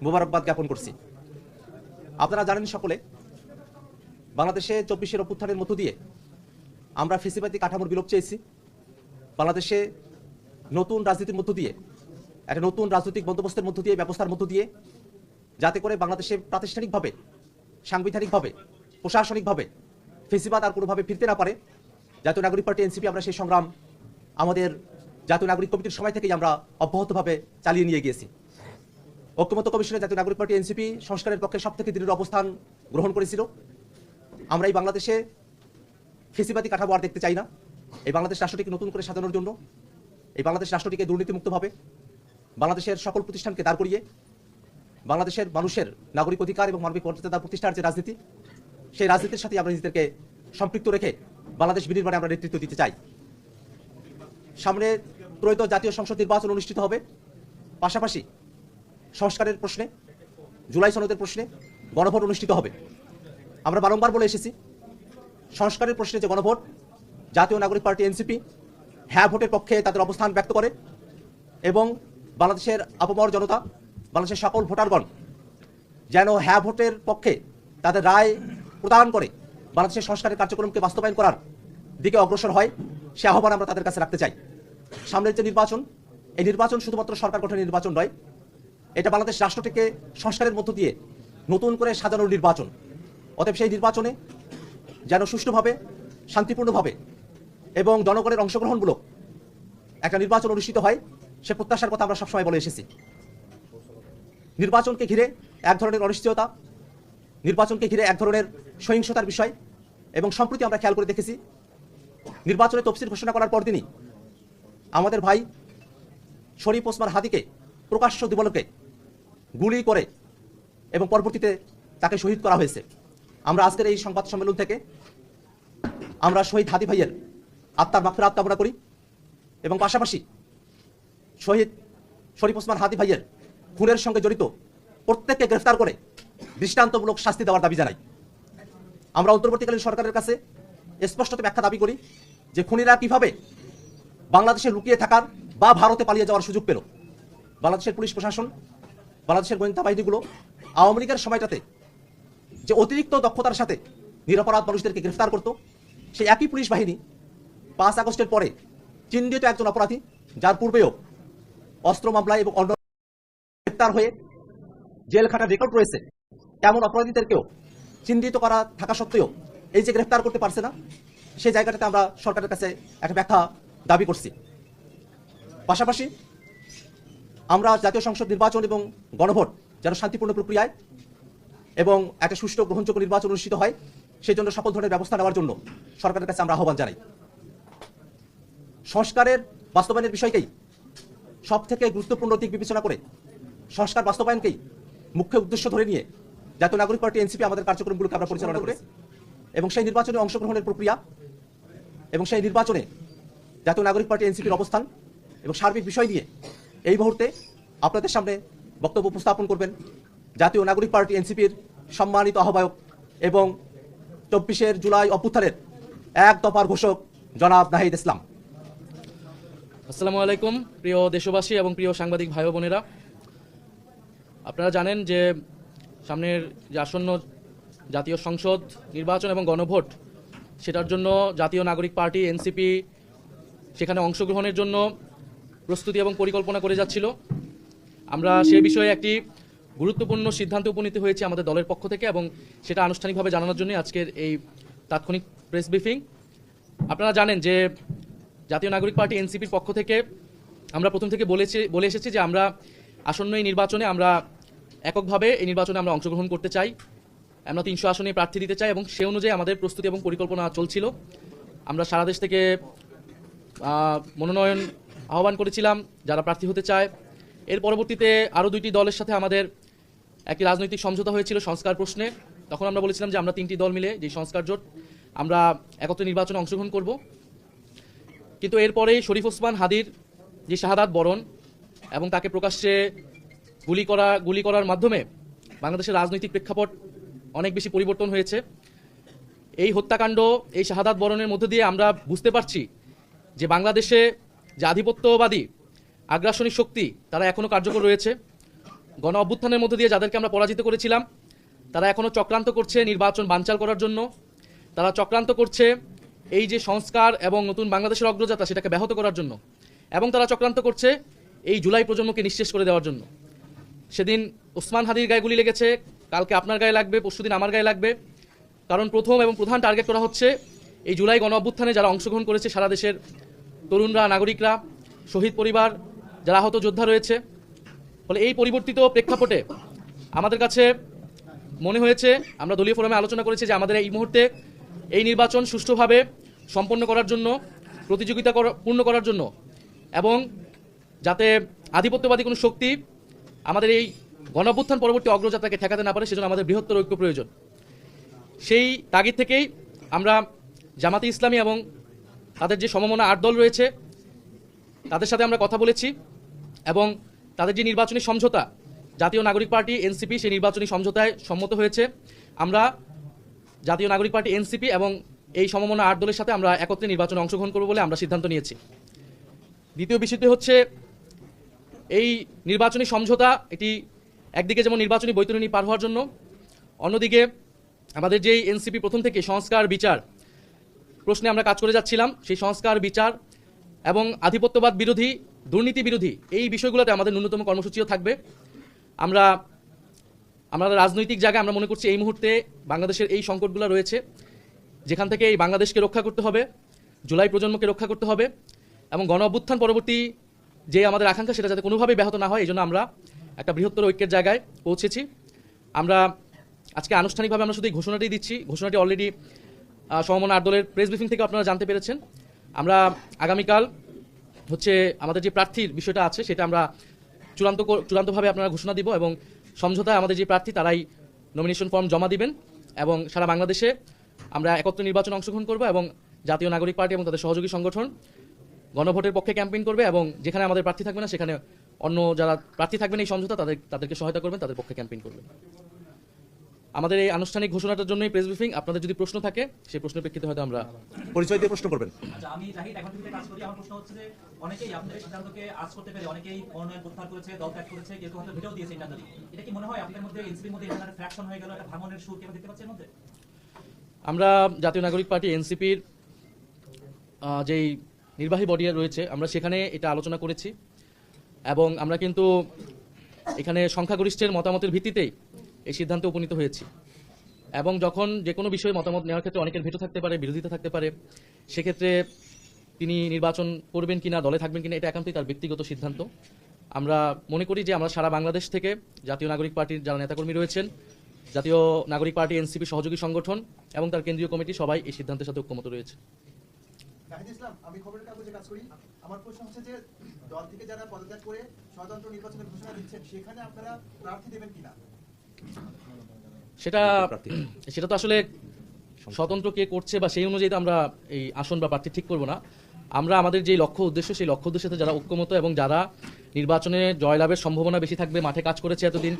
মোবারকবাদ জ্ঞাপন করছি। আপনারা জানেন সকলে, বাংলাদেশে 24-এর অভ্যুত্থানের মধ্য দিয়ে আমরা ফ্যাসিবাদী কাঠামোর বিলোপ চেয়েছি। বাংলাদেশে নতুন রাজনীতির মধ্য দিয়ে, একটা নতুন রাজনৈতিক বন্দোবস্তের মধ্য দিয়ে, ব্যবস্থার মধ্য দিয়ে, যাতে করে বাংলাদেশে প্রাতিষ্ঠানিকভাবে, সাংবিধানিকভাবে, প্রশাসনিকভাবে ফ্যাসিবাদ আর কোনোভাবে ফিরতে না পারে, জাতীয় নাগরিক পার্টি এনসিপি আমরা সেই সংগ্রাম আমাদের জাতীয় নাগরিক কমিটির সময় থেকেই আমরা অব্যাহতভাবে চালিয়ে নিয়ে গিয়েছি। ঐক্যমত্য কমিশনে জাতীয় নাগরিক পার্টি এনসিপি সংস্কারের পক্ষে সবথেকে দৃঢ় অবস্থান গ্রহণ করেছিল। আমরা এই বাংলাদেশে ফ্যাসিবাদী কাঠামো আর দেখতে চাই না। এই বাংলাদেশ রাষ্ট্রটিকে নতুন করে সাজানোর জন্য, এই বাংলাদেশ রাষ্ট্রটিকে দুর্নীতিমুক্তভাবে, বাংলাদেশের সকল প্রতিষ্ঠানকে দাঁড় করিয়ে বাংলাদেশের মানুষের নাগরিক অধিকার এবং মানবিক মর্যাদা প্রতিষ্ঠার যে রাজনীতি, সেই রাজনীতির সাথে আমরা নিজেদেরকে সম্পৃক্ত রেখে বাংলাদেশ বিনির্মাণে আমরা নেতৃত্ব দিতে চাই। সামনে ত্রয়োদশ জাতীয় সংসদ নির্বাচন অনুষ্ঠিত হবে। পাশাপাশি সংস্কারের প্রশ্নে, জুলাই সনদের প্রশ্নে গণভোট অনুষ্ঠিত হবে। আমরা বারংবার বলে এসেছি, সংস্কারের প্রশ্নে যে গণভোট, জাতীয় নাগরিক পার্টি এনসিপি হ্যাঁ ভোটের পক্ষে তাদের অবস্থান ব্যক্ত করে এবং বাংলাদেশের আপামর জনতা, বাংলাদেশের সকল ভোটারগণ যেন হ্যাঁ ভোটের পক্ষে তাদের রায় প্রদান করে বাংলাদেশের সংস্কারের কার্যক্রমকে বাস্তবায়ন করার দিকে অগ্রসর হয়, সে আহ্বান আমরা তাদের কাছে রাখতে চাই। সামনের যে নির্বাচন, এই নির্বাচন শুধুমাত্র সরকার গঠনের নির্বাচন নয়, এটা বাংলাদেশ রাষ্ট্রটিকে সংস্কারের মধ্য দিয়ে নতুন করে সাজানোর নির্বাচন। অতএব সেই নির্বাচনে যেন সুষ্ঠুভাবে, শান্তিপূর্ণভাবে এবং জনগণের অংশগ্রহণমূলক একটা নির্বাচন অনুষ্ঠিত হয়, সে প্রত্যাশার কথা আমরা সবসময় বলে এসেছি। নির্বাচনকে ঘিরে এক ধরনের অনিশ্চয়তা, নির্বাচনকে ঘিরে এক ধরনের সহিংসতার বিষয়, এবং সম্প্রতি আমরা খেয়াল করে দেখেছি, নির্বাচনে তফসিল ঘোষণা করার পরদিনই আমাদের ভাই শরীফ ওসমান হাদিকে প্রকাশ্য দিবলোকে গুলি করে এবং পরবর্তীতে তাকে শহীদ করা হয়েছে। আমরা আজকের এই সংবাদ সম্মেলন থেকে আমরা শহীদ হাদি ভাইয়ের আত্মার মাগফিরাত কামনা করি এবং পাশাপাশি শহীদ শরীফ ওসমান হাদি ভাইয়ের খুনের সঙ্গে জড়িত প্রত্যেককে গ্রেফতার করে দৃষ্টান্তমূলক শাস্তি দেওয়ার দাবি জানাই। আমরা অন্তর্বর্তীকালীন সরকারের কাছে স্পষ্টত ব্যাখ্যা দাবি করি যে খুনিরা কিভাবে বাংলাদেশে লুকিয়ে থাকার বা ভারতে পালিয়ে যাওয়ার সুযোগ পেল। বাংলাদেশের পুলিশ প্রশাসন, বাংলাদেশের গোয়েন্দা বাহিনীগুলো আওয়ামী লীগের সময়টাতে যে অতিরিক্ত দক্ষতার সাথে নিরপরাধ মানুষদেরকে গ্রেফতার করত, সেই একই পুলিশ বাহিনী 5 আগস্টের পরে চিহ্নিত একজন অপরাধী, যার পূর্বেও অস্ত্র মামলায় এবং অন্য গ্রেফতার হয়ে জেল খাটার রেকর্ড রয়েছে, তেমন অপরাধীদেরকেও চিহ্নিত করা থাকা সত্ত্বেও এই যে গ্রেফতার করতে পারছে না, সেই জায়গাটাতে আমরা সরকারের কাছে একটা ব্যাখ্যা দাবি করছি। পাশাপাশি আমরা জাতীয় সংসদ নির্বাচন এবং গণভোট যেন শান্তিপূর্ণ প্রক্রিয়ায় এবং একটা সুষ্ঠু গ্রহণযোগ্য নির্বাচন অনুষ্ঠিত হয়, সেই জন্য সকল ধরনের ব্যবস্থা নেওয়ার জন্য সরকারের কাছে আমরা আহ্বান জানাই। সংস্কারের বাস্তবায়নের বিষয়কেই সব থেকে গুরুত্বপূর্ণ দিক বিবেচনা করে সংস্কার বাস্তবায়নকেই মুখ্য উদ্দেশ্য ধরে নিয়ে জাতীয় নাগরিক পার্টি এনসিপি আমাদের কার্যক্রমগুলোকে আমরা পরিচালনা করে এবং সেই নির্বাচনে অংশগ্রহণের প্রক্রিয়া এবং সেই নির্বাচনে জাতীয় নাগরিক পার্টি এনসিপির অবস্থান এবং সার্বিক বিষয় নিয়ে এই মুহূর্তে আপনাদের সামনে বক্তব্য উপস্থাপন করবেন জাতীয় নাগরিক পার্টি এনসিপির সম্মানিত আহ্বায়ক এবং 24 জুলাই অভ্যুত্থানের এক দফার ঘোষক জনাব নাহিদ ইসলাম। আসসালামু আলাইকুম প্রিয় দেশবাসী এবং প্রিয় সাংবাদিক ভাই বোনেরা, আপনারা জানেন যে সামনের যে আসন্ন জাতীয় সংসদ নির্বাচন এবং গণভোট, সেটার জন্য জাতীয় নাগরিক পার্টি এনসিপি সেখানে অংশগ্রহণের জন্য প্রস্তুতি এবং পরিকল্পনা করে যাচ্ছিল। আমরা সে বিষয়ে একটি গুরুত্বপূর্ণ সিদ্ধান্তে উপনীত হয়েছি আমাদের দলের পক্ষ থেকে, এবং সেটা আনুষ্ঠানিকভাবে জানানোর জন্য আজকের এই তাৎক্ষণিক প্রেস ব্রিফিং। আপনারা জানেন যে জাতীয় নাগরিক পার্টি এনসিপির পক্ষ থেকে আমরা প্রথম থেকে বলে এসেছি যে আমরা আসন্ন এই নির্বাচনে আমরা এককভাবে এই নির্বাচনে আমরা অংশগ্রহণ করতে চাই। আমরা 300 আসনে প্রার্থী দিতে চাই এবং সে অনুযায়ী আমাদের প্রস্তুতি এবং পরিকল্পনা চলছিল। আমরা সারা দেশ থেকে মনোনয়ন আহ্বান করেছিলাম যারা প্রার্থী হতে চায়। এর পরবর্তীতে আরও 2টি দলের সাথে আমাদের একটি রাজনৈতিক সমঝোতা হয়েছিল সংস্কার প্রশ্নে। তখন আমরা বলেছিলাম যে আমরা 3টি দল মিলে যে সংস্কার জোট, আমরা একত্রে নির্বাচনে অংশগ্রহণ করব। কিন্তু এরপরেই শরীফ ওসমান হাদির যে শাহাদাত বরণ এবং তাকে প্রকাশ্যে গুলি করার মাধ্যমে বাংলাদেশের রাজনৈতিক প্রেক্ষাপট অনেক বেশি পরিবর্তন হয়েছে। এই হত্যাকাণ্ড, এই শাহাদাত বরণের মধ্যে দিয়ে আমরা বুঝতে পারছি যে বাংলাদেশে যে আধিপত্যবাদী আগ্রাসনী শক্তি তারা এখনও কার্যকর রয়েছে। গণ অভ্যুত্থানের মধ্যে দিয়ে যাদেরকে আমরা পরাজিত করেছিলাম, তারা এখনও চক্রান্ত করছে নির্বাচন বানচাল করার জন্য। তারা চক্রান্ত করছে এই যে সংস্কার এবং নতুন বাংলাদেশের অগ্রযাত্রা সেটাকে ব্যাহত করার জন্য, এবং তারা চক্রান্ত করছে এই জুলাই প্রজন্মকে নিঃশেষ করে দেওয়ার জন্য। সেদিন ওসমান হাদির গায়ে গুলি লেগেছে, কালকে আপনার গায়ে লাগবে, পরশুদিন আমার গায়ে লাগবে। কারণ প্রথম এবং প্রধান টার্গেট করা হচ্ছে এই জুলাই গণ অভ্যুত্থানে যারা অংশগ্রহণ করেছে সারা দেশের তরুণরা, নাগরিকরা, শহীদ পরিবার, যারা আহত যোদ্ধা রয়েছে। ফলে এই পরিবর্তিত প্রেক্ষাপটে আমাদের কাছে মনে হয়েছে, আমরা দলীয় ফোরামে আলোচনা করেছি যে আমাদের এই মুহূর্তে এই নির্বাচন সুষ্ঠুভাবে সম্পন্ন করার জন্য, প্রতিযোগিতা পূর্ণ করার জন্য, এবং যাতে আধিপত্যবাদী কোনো শক্তি আমাদের এই গণঅভ্যুত্থান পরবর্তী অগ্রযাত্রাকে ঠেকাতে না পারে, সেজন্য আমাদের বৃহত্তর ঐক্য প্রয়োজন। সেই তাগিদ থেকেই আমরা জামাতে ইসলামী এবং তাদের যে সমমনা 8 দল রয়েছে তাদের সাথে আমরা কথা বলেছি, এবং তাদের যে নির্বাচনী সমঝোতা, জাতীয় নাগরিক পার্টি এনসিপি সেই নির্বাচনী সমঝোতায় সম্মত হয়েছে। আমরা জাতীয় নাগরিক পার্টি এনসিপি এবং এই সমমনা 8 দলের সাথে আমরা একত্রে নির্বাচনে অংশগ্রহণ করব বলে আমরা সিদ্ধান্ত নিয়েছি। দ্বিতীয় বিষয়টি হচ্ছে এই নির্বাচনী সমঝোতা, এটি একদিকে যেমন নির্বাচনী বৈতরণী পার হওয়ার জন্য, অন্যদিকে আমাদের যেই এনসিপি প্রথম থেকে সংস্কার বিচার প্রশ্নে আমরা কাজ করে যাচ্ছিলাম, সেই সংস্কার বিচার এবং আধিপত্যবাদ বিরোধী, দুর্নীতি বিরোধী এই বিষয়গুলোতে আমাদের ন্যূনতম কর্মসূচিও থাকবে। আমরা রাজনৈতিক জায়গায় আমরা মনে করছি এই মুহূর্তে বাংলাদেশের এই সংকটগুলো রয়েছে, যেখান থেকে এই বাংলাদেশকে রক্ষা করতে হবে, জুলাই প্রজন্মকে রক্ষা করতে হবে, এবং গণ অভ্যুত্থান পরবর্তী যে আমাদের আকাঙ্ক্ষা সেটা যাতে কোনোভাবেই ব্যাহত না হয়, এই জন্য আমরা একটা বৃহত্তর ঐক্যের জায়গায় পৌঁছেছি। আমরা আজকে আনুষ্ঠানিকভাবে আমরা শুধু এই ঘোষণাটি দিচ্ছি। ঘোষণাটি অলরেডি সমমনা 8 দলের প্রেস ব্রিফিং থেকে আপনারা জানতে পেরেছেন। আমরা আগামীকাল হচ্ছে আমাদের যে প্রার্থীর বিষয়টা আছে সেটা আমরা চূড়ান্তভাবে আপনারা ঘোষণা দিব, এবং সমঝোতায় আমাদের যে প্রার্থী তারাই নমিনেশন ফর্ম জমা দিবেন, এবং সারা বাংলাদেশে আমরা একত্র নির্বাচনে অংশগ্রহণ করব, এবং জাতীয় নাগরিক পার্টি এবং তাদের সহযোগী সংগঠন গণভোটের পক্ষে ক্যাম্পেইন করবে, এবং যেখানে আমাদের প্রার্থী থাকবে না সেখানে অন্য যারা প্রার্থী থাকবেন এই সমঝোতা তাদেরকে সহায়তা করবেন, তাদের পক্ষে ক্যাম্পেইন করবেন। আমাদের এই আনুষ্ঠানিক ঘোষণাটার জন্যই প্রেস ব্রিফিং। আপনাদের যদি প্রশ্ন থাকে সেই প্রশ্নের প্রেক্ষিতে হয়তো আমরা পরিচয় দিয়ে প্রশ্ন করবেন। আচ্ছা, আমি জাহিদ এখন থেকে কাজ করি। আমার প্রশ্ন হচ্ছে যে অনেকেই আপনাদের এই সিদ্ধান্তকে আজ করতে পেরে অনেকেই মনোনয়ন প্রত্যাহার করেছে, দল ত্যাগ করেছে, কেউ হয়তো ভিডিও দিয়েছে ইন্টারনালি। এটা কি মনে হয় আপনাদের মধ্যে এনসিপির মধ্যে এটা ফ্র্যাকশন হয়ে গেল, একটা ভাঙনের সুর কি আমরা দেখতে পাচ্ছি এর মধ্যে? আমরা জাতীয় নাগরিক পার্টি এনসিপির যেই নির্বাহী বডি রয়েছে আমরা সেখানে এটা আলোচনা করেছি, এবং আমরা কিন্তু এখানে সংখ্যাগরিষ্ঠের মতামতের ভিত্তিতেই এই সিদ্ধান্তে উপনীত হয়েছি। এবং যখন যে কোনো বিষয়ে মতামত নেওয়ার ক্ষেত্রে অনেকের ভেটো থাকতে পারে, বিরোধিতা থাকতে পারে, সেক্ষেত্রে তিনি নির্বাচন করবেন কিনা, দলে থাকবেন কিনা, এটা একান্তই তার ব্যক্তিগত সিদ্ধান্ত। আমরা মনে করি যে আমরা সারা বাংলাদেশ থেকে জাতীয় নাগরিক পার্টির যারা নেতাকর্মী রয়েছেন, জাতীয় নাগরিক পার্টি এনসিপি সহযোগী সংগঠন এবং তার কেন্দ্রীয় কমিটি সবাই এই সিদ্ধান্তের সাথে ঐক্যমত রয়েছে। নাহিদ ইসলাম, আমি খবরের কাগজে কাজ করি। আমার প্রশ্ন হচ্ছে যে দল থেকে যারা পদত্যাগ করে স্বতন্ত্র নির্বাচনের ঘোষণা দিচ্ছেন সেখানে আপনারা প্রার্থী দেবেন কিনা? সেটা তো আসলে স্বতন্ত্র কে করছে বা সেই অনুযায়ী তো আমরা এই আসন বা প্রার্থী ঠিক করব না। আমরা আমাদের যে লক্ষ্য উদ্দেশ্য সেই লক্ষ্য উদ্দেশ্যে যারা ঐক্যমত এবং যারা নির্বাচনে জয়লাভের সম্ভাবনা বেশি থাকবে, মাঠে কাজ করেছে এতদিন,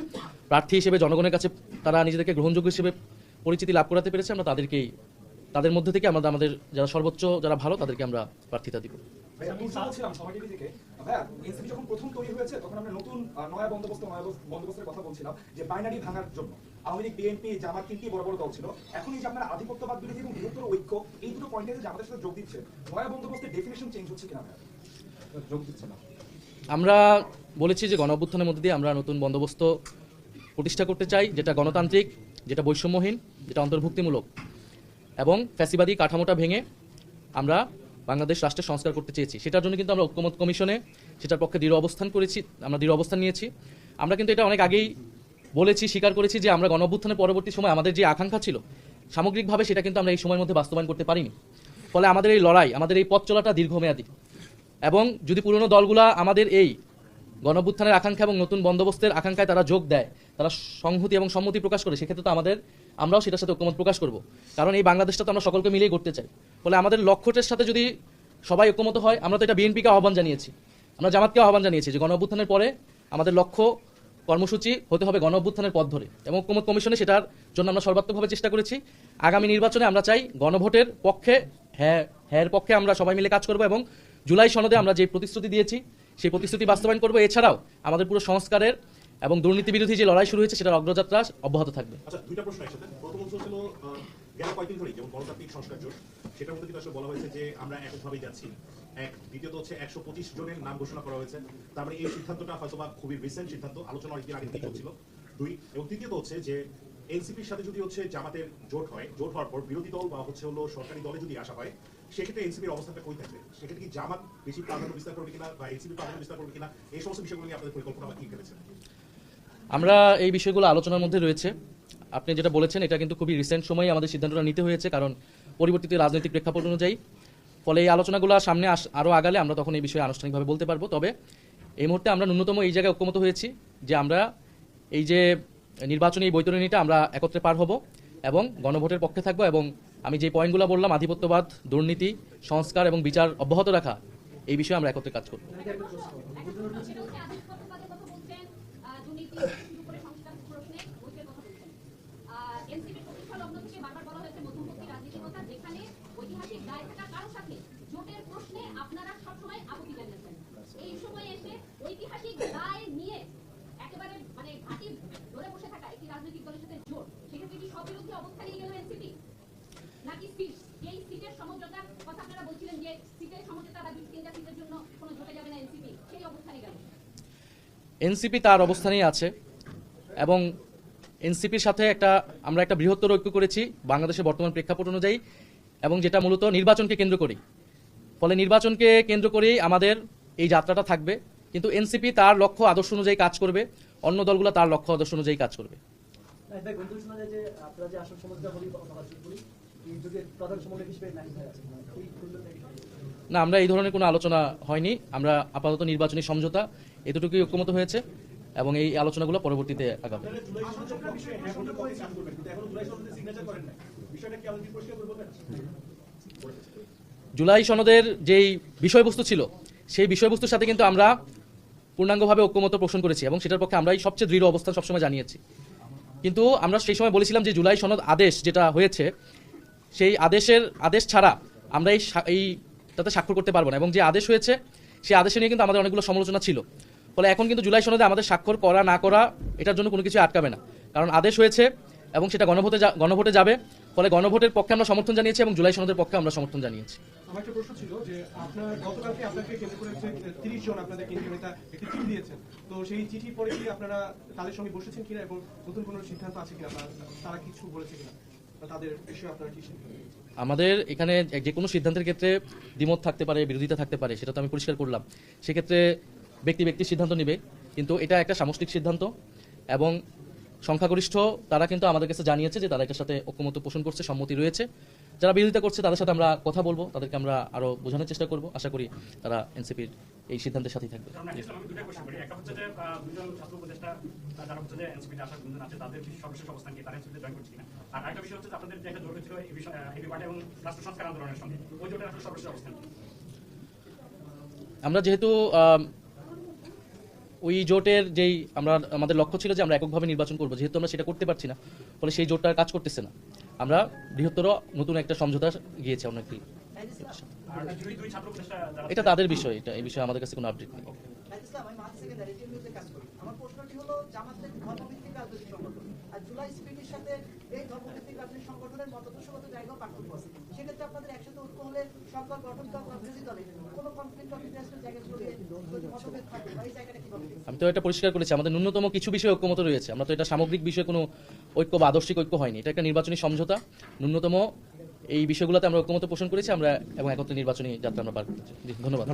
প্রার্থী হিসেবে জনগণের কাছে তারা নিজেদেরকে গ্রহণযোগ্য হিসেবে পরিচিতি লাভ করাতে পেরেছে, আমরা তাদের মধ্যে থেকে আমাদের যারা সর্বোচ্চ যারা ভালো তাদেরকে আমরা প্রার্থিতা দিব। এনসিপি যখন প্রথম তৈরি হয়েছে তখন আমরা নতুন নয়া বন্দোবস্তের কথা বলছিলাম যে বাইনারি ভাঙার জন্য আওয়ামী লীগ, বিএনপি, জামাত তিনটি বড় বড় দল ছিল। এখন এই যে আপনারা আধিপত্যবাদ বিরোধী এবং বৃহত্তর ঐক্য এই দুটো পয়েন্টে যে আমাদের সাথে যোগ দিচ্ছে, নয়া বন্দোবস্তের ডেফিনিশন চেঞ্জ হচ্ছে কিনা? যোগ দিচ্ছে না। আমরা বলেছি যে গণ অভ্যুত্থানের মধ্যে দিয়ে আমরা নতুন বন্দোবস্ত প্রতিষ্ঠা করতে চাই, যেটা গণতান্ত্রিক, যেটা বৈষম্যহীন, যেটা অন্তর্ভুক্তিমূলক, এবং ফ্যাসিবাদী কাঠামোটা ভেঙে আমরা বাংলাদেশ রাষ্ট্রের সংস্কার করতে চেয়েছি। সেটার জন্য কিন্তু আমরা ঐক্যমত কমিশনে সেটার পক্ষে দৃঢ় অবস্থান নিয়েছি। আমরা কিন্তু এটা অনেক আগেই বলেছি, স্বীকার করেছি যে আমরা গণ অভ্যুত্থানের পরবর্তী সময় আমাদের যে আকাঙ্ক্ষা ছিল সামগ্রিকভাবে সেটা কিন্তু আমরা এই সময়ের মধ্যে বাস্তবায়ন করতে পারিনি। ফলে আমাদের এই লড়াই, আমাদের এই পথ চলাটা দীর্ঘমেয়াদী, এবং যদি পুরনো দলগুলা আমাদের এই গণ অভ্যুত্থানের আকাঙ্ক্ষা এবং নতুন বন্দোবস্তের আকাঙ্ক্ষায় তারা যোগ দেয়, তারা সংহতি এবং সম্মতি প্রকাশ করে, সেক্ষেত্রে তো আমরাও সেটার সাথে ঐক্যমত প্রকাশ করব। কারণ এই বাংলাদেশটা তো আমরা সকলকে মিলিয়ে করতে চাই। ফলে আমাদের লক্ষ্যটার সাথে যদি সবাই ঐক্যমত হয়, আমরা তো এটা বিএনপিকে আহ্বান জানিয়েছি, আমরা জামাতকে আহ্বান জানিয়েছি যে গণ অভ্যুত্থানের পরে আমাদের লক্ষ্য কর্মসূচি হতে হবে গণ অভ্যুত্থানের পথ ধরে, এবং ঐক্যমত কমিশনে সেটার জন্য আমরা সর্বাত্মকভাবে চেষ্টা করেছি। আগামী নির্বাচনে আমরা চাই গণভোটের পক্ষে, হ্যাঁ পক্ষে আমরা সবাই মিলে কাজ করব, এবং জুলাই সনদে আমরা যে প্রতিশ্রুতি দিয়েছি সেই প্রতিশ্রুতি বাস্তবায়ন করব। এছাড়াও আমাদের পুরো সংস্কারের এবং দুর্নীতি বিরোধী যে লড়াই শুরু হয়েছে সেটার অগ্রযাত্রা অব্যাহত থাকবে। আচ্ছা, দুইটা প্রশ্ন একসাথে। প্রথম অংশ ছিল গেল কয়েকদিন ধরেই যেমন গণতান্ত্রিক সংস্কার জোট, সেটার মধ্যে কিন্তু আসলে বলা হয়েছে যে আমরা এককভাবেই যাচ্ছি। দ্বিতীয়ত হচ্ছে 125 জনের নাম ঘোষণা করা হয়েছে। তার মানে এই সিদ্ধান্তটা হয়তোবা খুবই রিসেন্ট সিদ্ধান্ত, আলোচনা অনেকদিন আগে থেকেই চলছিল। দুই এবং তৃতীয়ত হচ্ছে যে এনসিপির সাথে যদি হচ্ছে জামাতের জোট হয়, জোট হওয়ার পর বিরোধী দল বা হচ্ছে হলো সরকারি দলে যদি আসা হয়, সেক্ষেত্রে এনসিপির অবস্থাটা কই থাকবে? সেক্ষেত্রে কি জামাত বেশি প্রাধান্য বিস্তার করবে কিনা বা এনসিপি প্রাধান্য বিস্তার করবে কিনা, এই সমস্ত বিষয়গুলো নিয়ে আপনাদের পরিকল্পনা বা কি ভেবেছেন? আমরা এই বিষয়গুলো আলোচনার মধ্যে রয়েছে। আপনি যেটা বলেছেন এটা কিন্তু খুবই রিসেন্ট সময়ে আমাদের সিদ্ধান্তটা নিতে হয়েছে, কারণ পরিবর্তিত রাজনৈতিক প্রেক্ষাপট অনুযায়ী। ফলে এই আলোচনাগুলো সামনে আরও আগালে আমরা তখন এই বিষয়ে আনুষ্ঠানিকভাবে বলতে পারবো। তবে এই মুহূর্তে আমরা ন্যূনতম এই জায়গায় ঐক্যমত হয়েছি যে আমরা এই যে নির্বাচনী এই বৈতরণীটা আমরা একত্রে পার হব এবং গণভোটের পক্ষে থাকবো, এবং আমি যে পয়েন্টগুলো বললাম আধিপত্যবাদ, দুর্নীতি, সংস্কার এবং বিচার অব্যাহত রাখা, এই বিষয়ে আমরা একত্রে কাজ করব। এনসিপি তার অবস্থানেই আছে এবং এনসিপির সাথে আমরা একটা বৃহত্তর ঐক্য করেছি বাংলাদেশের বর্তমান প্রেক্ষাপট অনুযায়ী, এবং যেটা মূলত নির্বাচনকে কেন্দ্র করেই। ফলে নির্বাচনকে কেন্দ্র করেই আমাদের এই যাত্রাটা থাকবে, কিন্তু এনসিপি তার লক্ষ্য আদর্শ অনুযায়ী কাজ করবে, অন্য দলগুলো তার লক্ষ্য আদর্শ অনুযায়ী কাজ করবে। না, আমরা এই ধরনের কোনো আলোচনা হয়নি। আমরা আপাতত নির্বাচনী সমঝোতা এতটুকুই ঐক্যমত হয়েছে এবং এই আলোচনাগুলো পরবর্তীতে আগাবে। জুলাই সনদের যেই বিষয়বস্তু ছিল সেই বিষয়বস্তুর সাথে কিন্তু আমরা পূর্ণাঙ্গভাবে ঐক্যমত পোষণ করেছি এবং সেটার পক্ষে আমরাই সবচেয়ে দৃঢ় অবস্থান সবসময় জানিয়েছি। কিন্তু আমরা সেই সময় বলেছিলাম যে জুলাই সনদ আদেশ যেটা হয়েছে সেই আদেশ ছাড়া আমরা এইটাতে স্বাক্ষর করতে পারবো না, এবং যে আদেশ হয়েছে সেই আদেশে নিয়ে কিন্তু আমাদের অনেকগুলো সমালোচনা ছিল। ফলে এখন কিন্তু জুলাই সনদে আমাদের স্বাক্ষর করা না করা এটার জন্য কোনো কিছু আটকাবে না, কারণ আদেশ হয়েছে এবং সেটা গণভোটে যাবে। ফলে গণভোটের পক্ষে আমরা সমর্থন জানিয়েছি এবং জুলাই সনদের পক্ষে আমরা সমর্থন জানিয়েছি। আমার একটা প্রশ্ন ছিল যে আপনার গতকালকে আপনাকে কেন্দ্র করে 30 জন আপনাদের কেন্দ্রীয় নেতা একটি চিঠি দিয়েছেন, তো সেই চিঠি পরে কি আপনারা তাদের সঙ্গে বসেছেন কিনা এবং নতুন কোনো সিদ্ধান্ত আছে কিনা, তারা কিছু বলেছে কিনা, তাদের বিষয়ে আপনারা কি সিদ্ধান্ত? আমাদের এখানে যে কোনো সিদ্ধান্তের ক্ষেত্রে দ্বিমত থাকতে পারে, বিরোধিতা থাকতে পারে, সেটা তো আমি পরিষ্কার করলাম। সেক্ষেত্রে ব্যক্তি সিদ্ধান্ত নেবে, কিন্তু এটা একটা সামষ্টিক সিদ্ধান্ত এবং সংখ্যাগরিষ্ঠ তারা কিন্তু আমাদের কাছে জানিয়েছে যে তারা এটার সাথে ঐক্যমত পোষণ করছে, সম্মতি রয়েছে। যারা বিরোধিতা করছে তাদের সাথে আমরা কথা বলবো, তাদেরকে আমরা আরো বোঝানোর চেষ্টা করব। আশা করি তারা এনসিপির এই সিদ্ধান্তের সাথেই থাকবে। আমি দুটো কোশ্চেন করি। একটা হচ্ছে যে দুজন ছাত্র উপদেষ্টা যারা হচ্ছে যে এনসিপিতে আসার গুঞ্জন আছে তাদের সর্বশেষ অবস্থান কি, তারা এনসিপিতে জয়েন করছে কিনা? আর একটা বিষয় হচ্ছে যে আপনাদের যে একটা জোট ছিল এই বিষয় এবি পার্টি এবং রাষ্ট্র সংস্কার আন্দোলনের সঙ্গে, ওই জোটের আসলে সর্বশেষ অবস্থান কি? আমরা যেহেতু ওই জোটের আমাদের লক্ষ্য ছিল যে আমরা এককভাবে নির্বাচন করবো, যেহেতু আমরা সেটা করতে পারছি না, ফলে সেই জোটটা কাজ করতেছে না। আমরা বৃহত্তর নতুন একটা সমঝোতা গিয়েছি অনেকটি। এটা তাদের বিষয়, এই বিষয়ে আমাদের কাছে কোনো আপডেট নেই। আমার প্রশ্নটি হলো জামাতের ধর্মভিত্তিক রাজনৈতিক সংগঠন আর জুলাই স্পিরিটের সাথে এই ধর্মভিত্তিক রাজনৈতিক সংগঠনের মতাদর্শগত জায়গাও পার্থক্য আছে। সেক্ষেত্রে আপনাদের একসাথে ঐক্য হলে সরকার গঠন করা বিরোধী দলে কোনো কনফ্লিক্ট অফ ইন্টারেস্টের জায়গা ছড়িয়ে মতভেদ থাকবে বা এই জায়গাটা কিভাবে? আমি তো এটা পরিষ্কার করেছি, আমাদের ন্যূনতম কিছু বিষয়ে ঐক্যমত রয়েছে। আমরা তো এটা সামগ্রিক বিষয়ে কোনো ঐক্য বা আদর্শিক ঐক্য হয়নি, এটা একটা নির্বাচনী সমঝোতা। ন্যূনতম এই বিষয়গুলোতে আমরা ঐক্যমত পোষণ করেছি আমরা এবং একত্রে নির্বাচনী যাত্রা আমরা পার করতেছি। ধন্যবাদ।